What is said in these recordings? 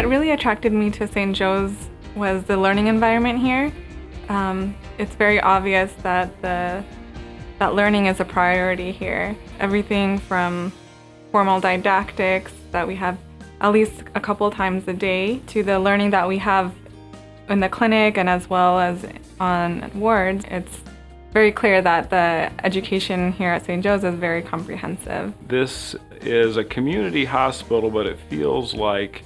What really attracted me to St. Joe's was the learning environment here. It's very obvious that that learning is a priority here. Everything from formal didactics that we have at least a couple times a day to the learning that we have in the clinic and as well as on wards. It's very clear that the education here at St. Joe's is very comprehensive. This is a community hospital, but it feels like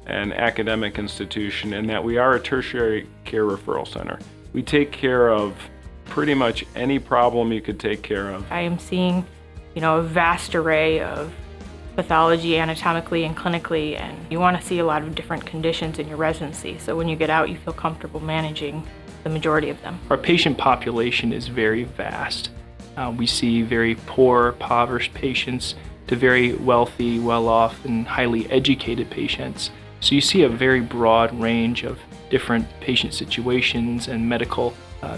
an academic institution in that we are a tertiary care referral center. We take care of pretty much any problem you could take care of. I am seeing, a vast array of pathology anatomically and clinically, and you want to see a lot of different conditions in your residency. So when you get out, you feel comfortable managing the majority of them. Our patient population is very vast. We see very poor, impoverished patients to very wealthy, well-off, and highly educated patients. So you see a very broad range of different patient situations and medical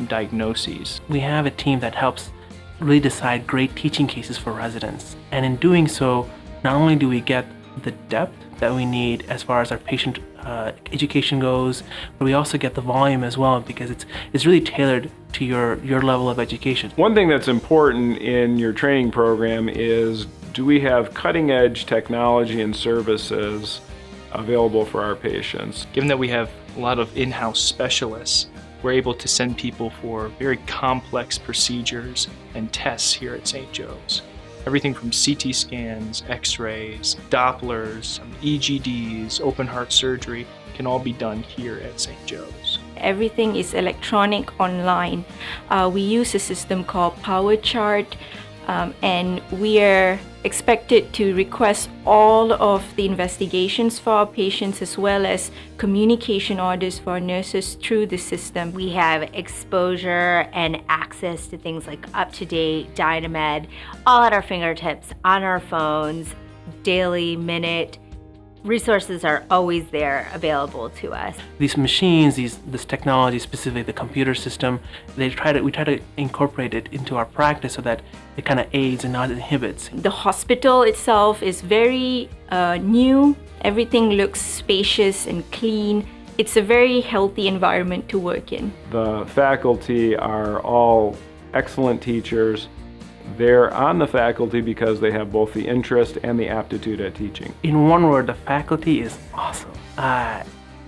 diagnoses. We have a team that helps really decide great teaching cases for residents. And in doing so, not only do we get the depth that we need as far as our patient education goes, but we also get the volume as well because it's really tailored to your level of education. One thing that's important in your training program is, do we have cutting edge technology and services available for our patients? Given that we have a lot of in-house specialists, we're able to send people for very complex procedures and tests here at St. Joe's. Everything from CT scans, X-rays, Dopplers, EGDs, open heart surgery can all be done here at St. Joe's. Everything is electronic online. We use a system called PowerChart, and we are expected to request all of the investigations for our patients as well as communication orders for our nurses through the system. We have exposure and access to things like UpToDate, Dynamed, all at our fingertips, on our phones, daily, minute. Resources are always there available to us. These machines, this technology, specifically the computer system, we try to incorporate it into our practice so that it kind of aids and not inhibits. The hospital itself is very new. Everything looks spacious and clean. It's a very healthy environment to work in. The faculty are all excellent teachers. They're on the faculty because they have both the interest and the aptitude at teaching. In one word, the faculty is awesome.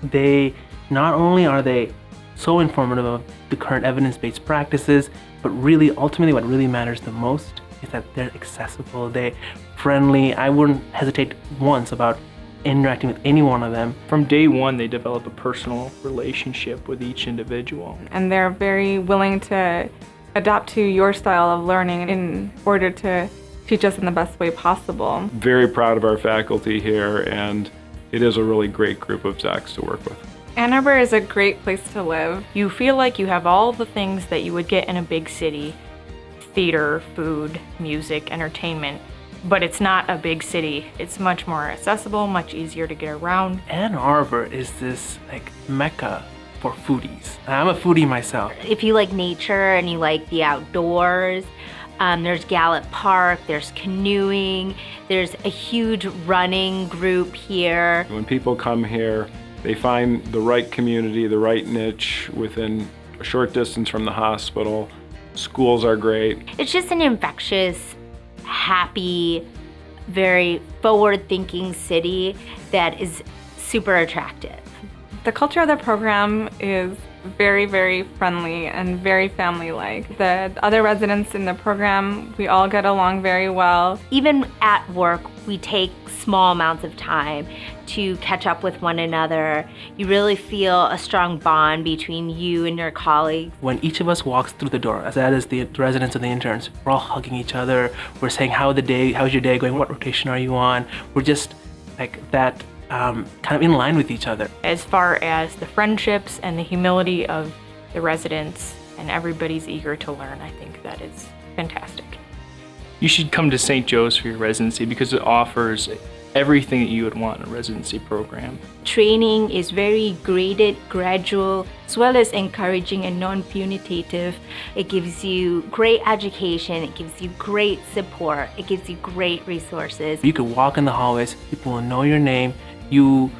They not only are they so informative of the current evidence-based practices, but really, ultimately, what really matters the most is that they're accessible, they're friendly. I wouldn't hesitate once about interacting with any one of them. From day one, they develop a personal relationship with each individual. And they're very willing to adapt to your style of learning in order to teach us in the best way possible. Very proud of our faculty here, and it is a really great group of Zacs to work with. Ann Arbor is a great place to live. You feel like you have all the things that you would get in a big city: theater, food, music, entertainment. But it's not a big city. It's much more accessible, much easier to get around. Ann Arbor is this mecca for foodies. I'm a foodie myself. If you like nature and you like the outdoors, there's Gallup Park, there's canoeing, there's a huge running group here. When people come here, they find the right community, the right niche within a short distance from the hospital. Schools are great. It's just an infectious, happy, very forward-thinking city that is super attractive. The culture of the program is very, very friendly and very family-like. The other residents in the program, we all get along very well. Even at work, we take small amounts of time to catch up with one another. You really feel a strong bond between you and your colleagues. When each of us walks through the door, as that is the residents and the interns, we're all hugging each other. We're saying, how's your day going? What rotation are you on? We're just that kind of in line with each other. As far as the friendships and the humility of the residents, and everybody's eager to learn, I think that is fantastic. You should come to St. Joe's for your residency because it offers everything that you would want in a residency program. Training is very graded, gradual, as well as encouraging and non-punitive. It gives you great education, it gives you great support, it gives you great resources. You could walk in the hallways, people will know your name, you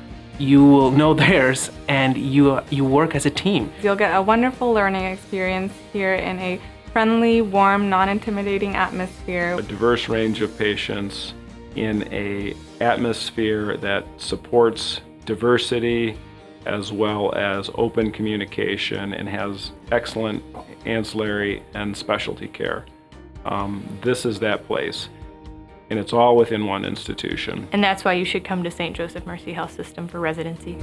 you will know theirs, and you work as a team. You'll get a wonderful learning experience here in a friendly, warm, non-intimidating atmosphere. A diverse range of patients in an atmosphere that supports diversity as well as open communication and has excellent ancillary and specialty care. This is that place, and it's all within one institution. And that's why you should come to St. Joseph Mercy Health System for residency.